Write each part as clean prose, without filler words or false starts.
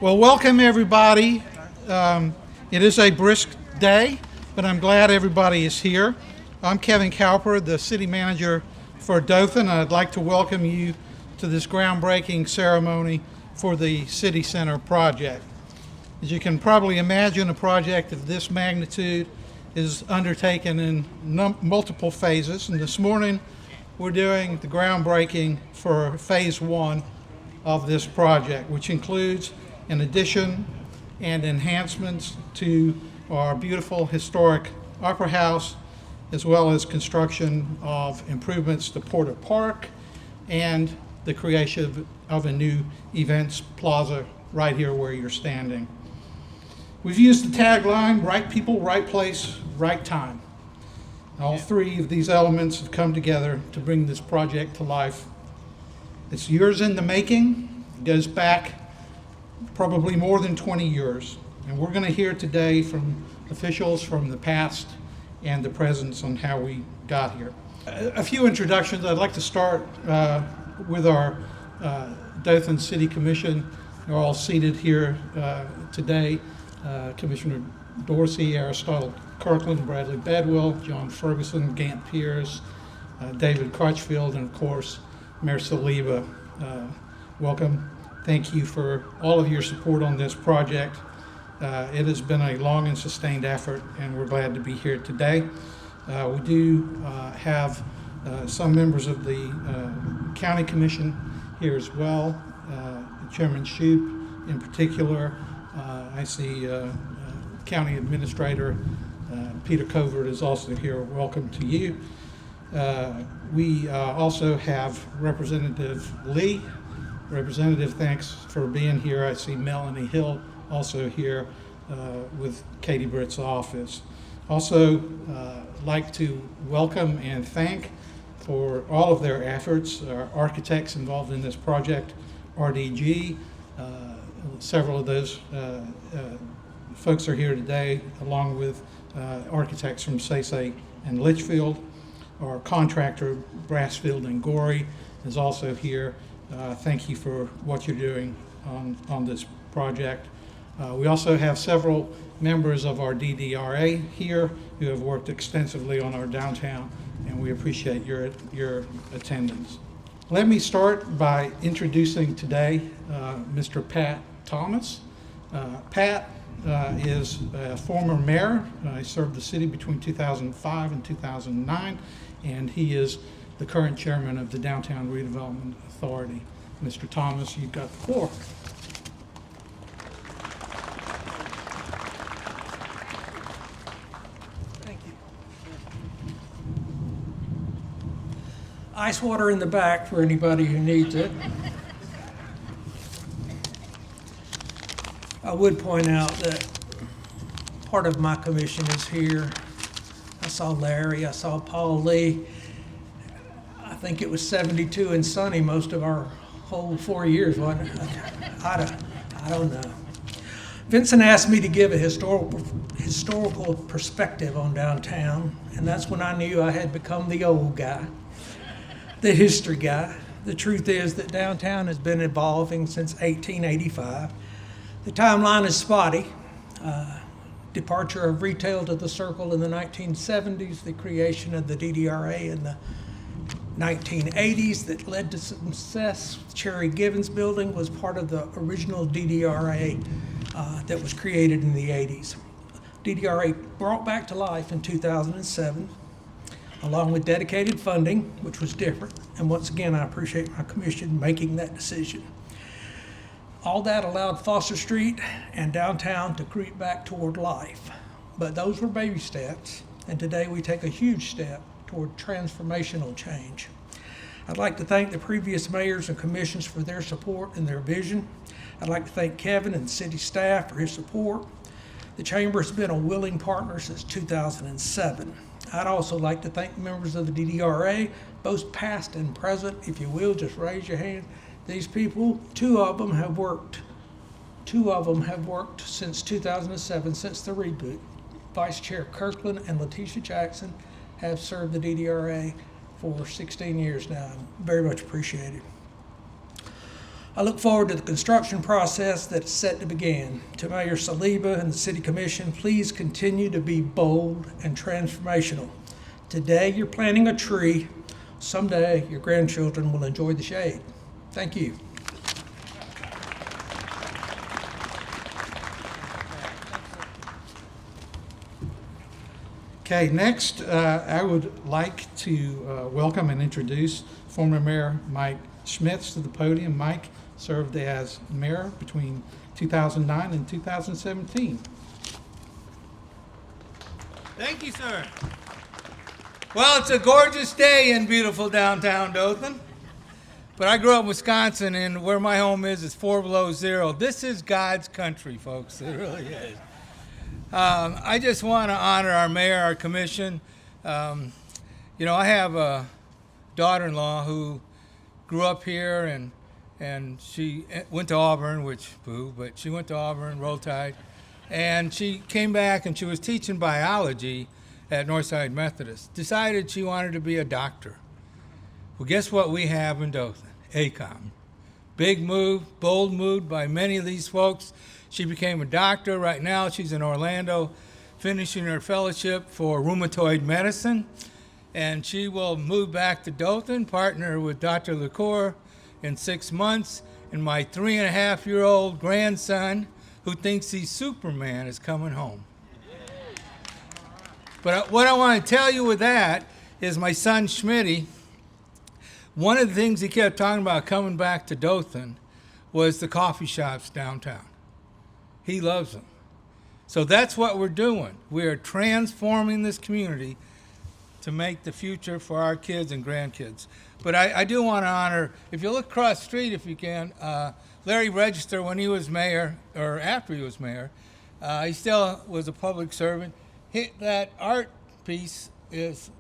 Well, welcome everybody. It is a brisk day, but I'm glad everybody is here. I'm Kevin Cowper, the city manager for Dothan, and I'd like to welcome you to this groundbreaking ceremony for the City Center project. As you can probably imagine, a project of this magnitude is undertaken in multiple phases, and this morning we're doing the groundbreaking for phase one of this project, which includes an addition and enhancements to our beautiful historic Opera House, as well as construction of improvements to Porter Park and the creation of a new events plaza right here where you're standing. We've used the tagline, right people, right place, right time. All three of these elements have come together to bring this project to life. It's years in the making. It goes back probably more than 20 years. And we're going to hear today from officials from the past and the present on how we got here. A few introductions. I'd like to start with our Dothan City Commission. They're all seated here today. Commissioner Dorsey, Aristotle Kirkland, Bradley Bedwell, John Ferguson, Gant Pierce, David Crutchfield, and of course, Mayor Saliba. Welcome. Thank you for all of your support on this project. It has been a long and sustained effort, and we're glad to be here today. We do have some members of the County Commission here as well. Chairman Shoup in particular. I see County Administrator Peter Covert is also here. Welcome to you. We also have Representative Lee. Representative, thanks for being here. I see Melanie Hill also here with Katie Britt's office. Also, like to welcome and thank for all of their efforts, our architects involved in this project, RDG. Several of those folks are here today, along with architects from Saysay and Litchfield. Our contractor, Brassfield and Gorey, is also here. Thank you for what you're doing on this project. We also have several members of our DDRA here who have worked extensively on our downtown, and we appreciate your attendance. Let me start by introducing today Mr. Pat Thomas. Pat is a former mayor. He served the city between 2005 and 2009, and he is the current chairman of the Downtown Redevelopment Authority. Mr. Thomas, you've got the floor. Thank you. Ice water in the back for anybody who needs it. I would point out that part of my commission is here. I saw Larry, I saw Paul Lee. I think it was 72 and sunny most of our whole 4 years, wasn't it? I don't know. Vincent asked me to give a historical perspective on downtown, and that's when I knew I had become the old guy, the history guy. The truth is that downtown has been evolving since 1885. The timeline is spotty. Departure of retail to the circle in the 1970s, the creation of the DDRA in the 1980s that led to success. Cherry Givens Building was part of the original DDRA that was created in the 80s. DDRA brought back to life in 2007, along with dedicated funding, which was different. And once again, I appreciate my commission making that decision. All that allowed Foster Street and downtown to creep back toward life. But those were baby steps, and today we take a huge step toward transformational change. I'd like to thank the previous mayors and commissions for their support and their vision. I'd like to thank Kevin and city staff for his support. The chamber has been a willing partner since 2007. I'd also like to thank members of the DDRA, both past and present. If you will, just raise your hand. These people, two of them have worked since 2007, since the reboot. Vice Chair Kirkland and Letitia Jackson have served the DDRA for 16 years now. Very much appreciated. I look forward to the construction process that's set to begin. To Mayor Saliba and the City Commission, please continue to be bold and transformational. Today, you're planting a tree. Someday, your grandchildren will enjoy the shade. Thank you. Okay, next, I would like to welcome and introduce former Mayor Mike Schmitz to the podium. Mike served as mayor between 2009 and 2017. Thank you, sir. Well, it's a gorgeous day in beautiful downtown Dothan. But I grew up in Wisconsin, and where my home is 4 below zero. This is God's country, folks. It really is. I just want to honor our mayor, our commission. I have a daughter-in-law who grew up here, and she went to Auburn, but she went to Auburn, Roll Tide. And she came back, and she was teaching biology at Northside Methodist. Decided she wanted to be a doctor. Well, guess what we have in Dothan? ACOM. Big move, bold move by many of these folks. She became a doctor. Right now, she's in Orlando, finishing her fellowship for rheumatoid medicine. And she will move back to Dothan, partner with Dr. LaCour in 6 months. And my 3.5-year-old grandson, who thinks he's Superman, is coming home. But what I want to tell you with that is my son, Schmitty, one of the things he kept talking about coming back to Dothan was the coffee shops downtown. He loves them. So that's what we're doing. We are transforming this community to make the future for our kids and grandkids. But I do want to honor, if you look across the street, if you can, Larry Register, when he was mayor, or after he was mayor, he still was a public servant. That art piece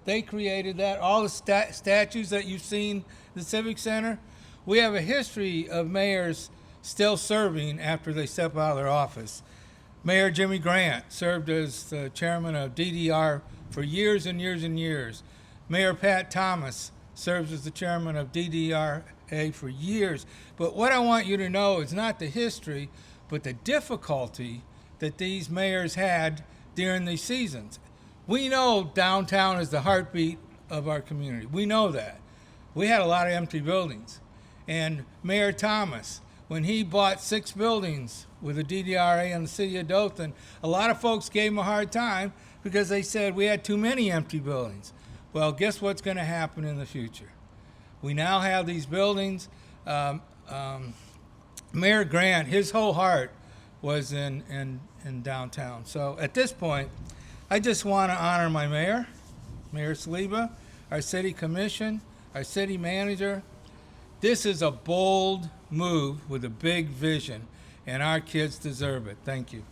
they created that. All the statues that you've seen in the Civic Center, we have a history of mayors still serving after they step out of their office. Mayor Jimmy Grant served as the chairman of DDR for years and years and years. Mayor Pat Thomas serves as the chairman of DDRA for years. But what I want you to know is not the history, but the difficulty that these mayors had during these seasons. We know downtown is the heartbeat of our community. We know that. We had a lot of empty buildings. And Mayor Thomas, when he bought 6 buildings with the DDRA in the city of Dothan, a lot of folks gave him a hard time because they said we had too many empty buildings. Well, guess what's going to happen in the future? We now have these buildings. Mayor Grant, his whole heart was in downtown. So at this point, I just want to honor my mayor, Mayor Saliba, our city commission, our city manager. This is a bold move with a big vision, and our kids deserve it. Thank you.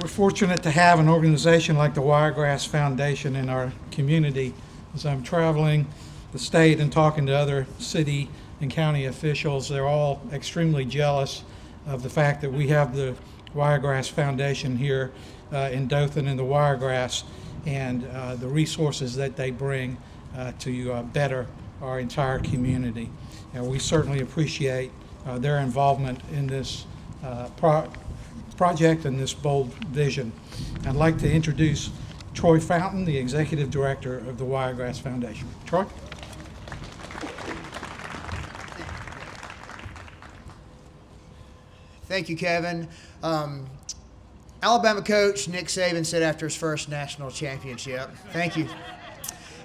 We're fortunate to have an organization like the Wiregrass Foundation in our community. As I'm traveling the state and talking to other city and county officials, they're all extremely jealous of the fact that we have the Wiregrass Foundation here in Dothan and the Wiregrass, and the resources that they bring to better our entire community. And we certainly appreciate their involvement in this project and this bold vision. I'd like to introduce Troy Fountain, the Executive Director of the Wiregrass Foundation. Troy? Thank you, Kevin. Alabama coach Nick Saban said after his first national championship, thank you.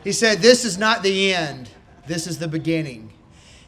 He said, "This is not the end. This is the beginning."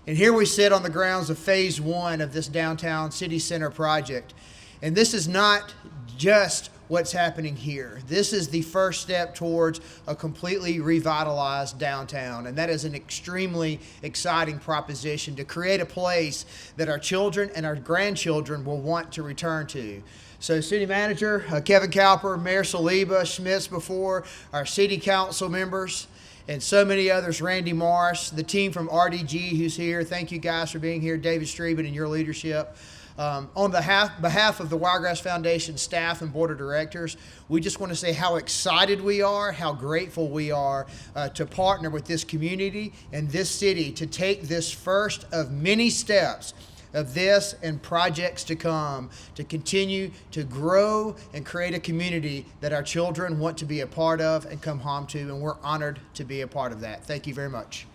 And here we sit on the grounds of phase 1 of this downtown city center project. And this is not just what's happening here. This is the first step towards a completely revitalized downtown. And that is an extremely exciting proposition to create a place that our children and our grandchildren will want to return to. So City Manager Kevin Cowper, Mayor Saliba, Schmitz before, our City Council members, and so many others, Randy Morris, the team from RDG who's here. Thank you guys for being here, David Streben and your leadership. On behalf of the Wiregrass Foundation staff and board of directors, we just want to say how excited we are, how grateful we are to partner with this community and this city to take this first of many steps of this and projects to come to continue to grow and create a community that our children want to be a part of and come home to, and we're honored to be a part of that. Thank you very much.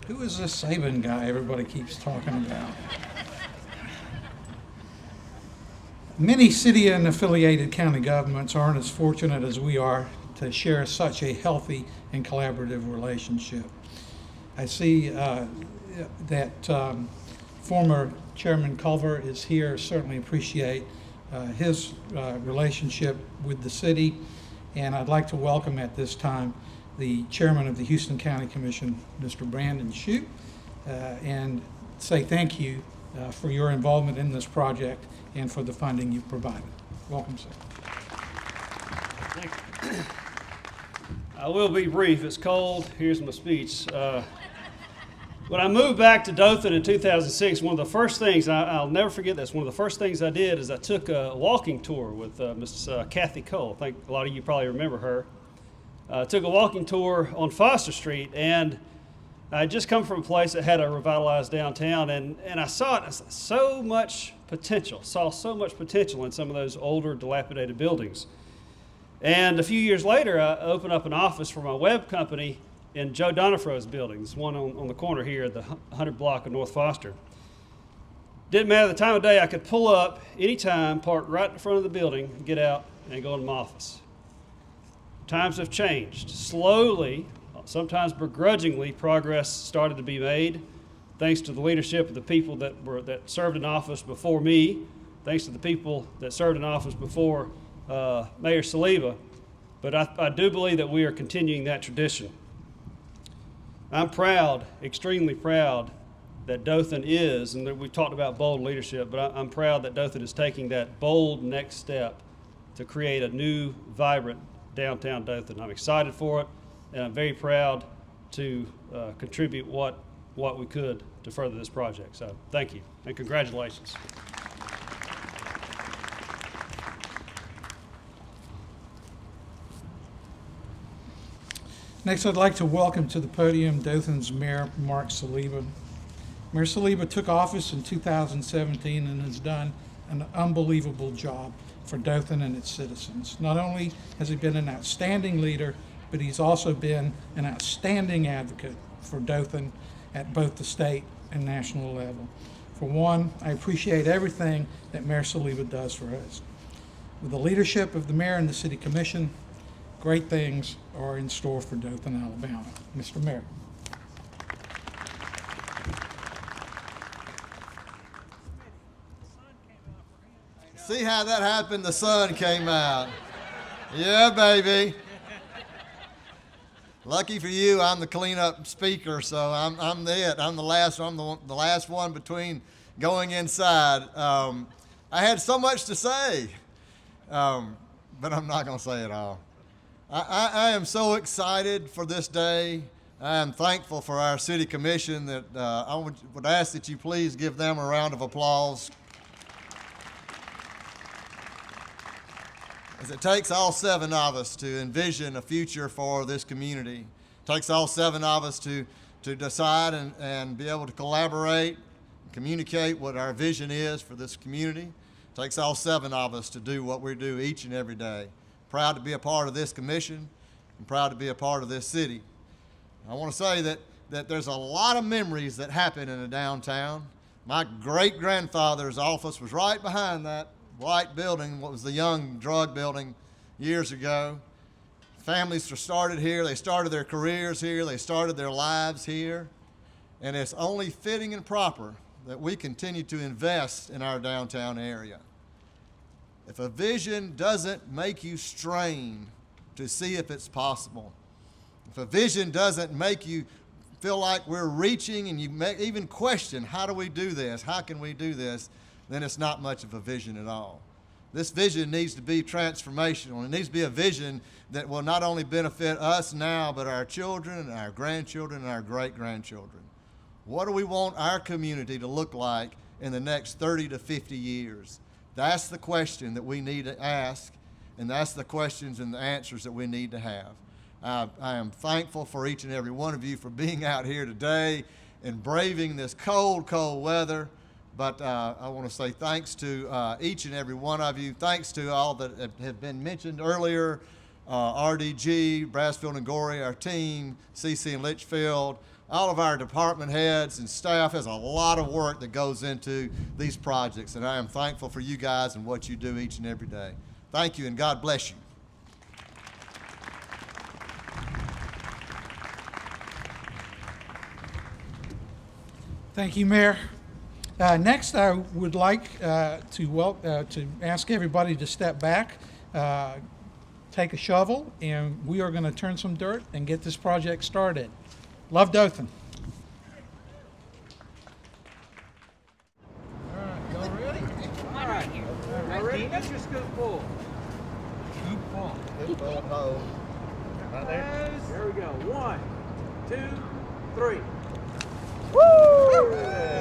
Who is this Saban guy everybody keeps talking about? Many city and affiliated county governments aren't as fortunate as we are to share such a healthy and collaborative relationship. I see that former Chairman Culver is here. Certainly appreciate his relationship with the city, and I'd like to welcome at this time the Chairman of the Houston County Commission, Mr. Brandon Shute, and say thank you for your involvement in this project and for the funding you've provided. Welcome, sir. Thank you. I will be brief. It's cold. Here's my speech. When I moved back to Dothan in 2006, one of the first things, I'll never forget this, one of the first things I did is I took a walking tour with Miss Kathy Cole. I think a lot of you probably remember her. Took a walking tour on Foster Street, and I had just come from a place that had a revitalized downtown, and I saw so much potential in some of those older, dilapidated buildings. And a few years later, I opened up an office for my web company in Joe Donifro's buildings, one on the corner here at the 100 block of North Foster. Didn't matter the time of day, I could pull up anytime, park right in front of the building, get out, and go in my office. Times have changed. Slowly, sometimes begrudgingly, progress started to be made, thanks to the leadership of the people that served in office before me, thanks to the people that served in office before Mayor Saliba, but I do believe that we are continuing that tradition. I'm proud, extremely proud, that Dothan is, and we talked about bold leadership, but I'm proud that Dothan is taking that bold next step to create a new, vibrant downtown Dothan. I'm excited for it, and I'm very proud to contribute what we could to further this project. So thank you, and congratulations. Next, I'd like to welcome to the podium Dothan's Mayor, Mark Saliba. Mayor Saliba took office in 2017 and has done an unbelievable job for Dothan and its citizens. Not only has he been an outstanding leader, but he's also been an outstanding advocate for Dothan at both the state and national level. For one, I appreciate everything that Mayor Saliba does for us. With the leadership of the mayor and the city commission, great things are in store for Dothan, Alabama. Mr. Mayor. See how that happened? The sun came out. Yeah, baby. Lucky for you, I'm the cleanup speaker, so I'm it. I'm the last one between going inside. I had so much to say, but I'm not going to say it all. I am so excited for this day. I am thankful for our city commission that I would ask that you please give them a round of applause. As it takes all 7 of us to envision a future for this community. It takes all 7 of us to decide and be able to collaborate, and communicate what our vision is for this community. It takes all 7 of us to do what we do each and every day. Proud to be a part of this commission and proud to be a part of this city. I want to say that there's a lot of memories that happen in a downtown. My great-grandfather's office was right behind that white building, what was the Young Drug Building years ago. Families were started here. They started their careers here. They started their lives here. And it's only fitting and proper that we continue to invest in our downtown area. If a vision doesn't make you strain to see if it's possible, if a vision doesn't make you feel like we're reaching and you may even question, how do we do this? How can we do this? Then it's not much of a vision at all. This vision needs to be transformational. It needs to be a vision that will not only benefit us now, but our children and our grandchildren and our great-grandchildren. What do we want our community to look like in the next 30 to 50 years? That's the question that we need to ask, and that's the questions and the answers that we need to have. I am thankful for each and every one of you for being out here today and braving this cold, cold weather. But I want to say thanks to each and every one of you. Thanks to all that have been mentioned earlier, RDG, Brassfield and Gorey, our team, CC and Litchfield, all of our department heads and staff. Has a lot of work that goes into these projects, and I am thankful for you guys and what you do each and every day. Thank you, and God bless you. Thank you, Mayor. Next, I would like to ask everybody to step back, take a shovel, and we are going to turn some dirt and get this project started. Love Dothan. That's your scoop full. Scoop full. Right there. There we go. 1, 2, 3. Woo!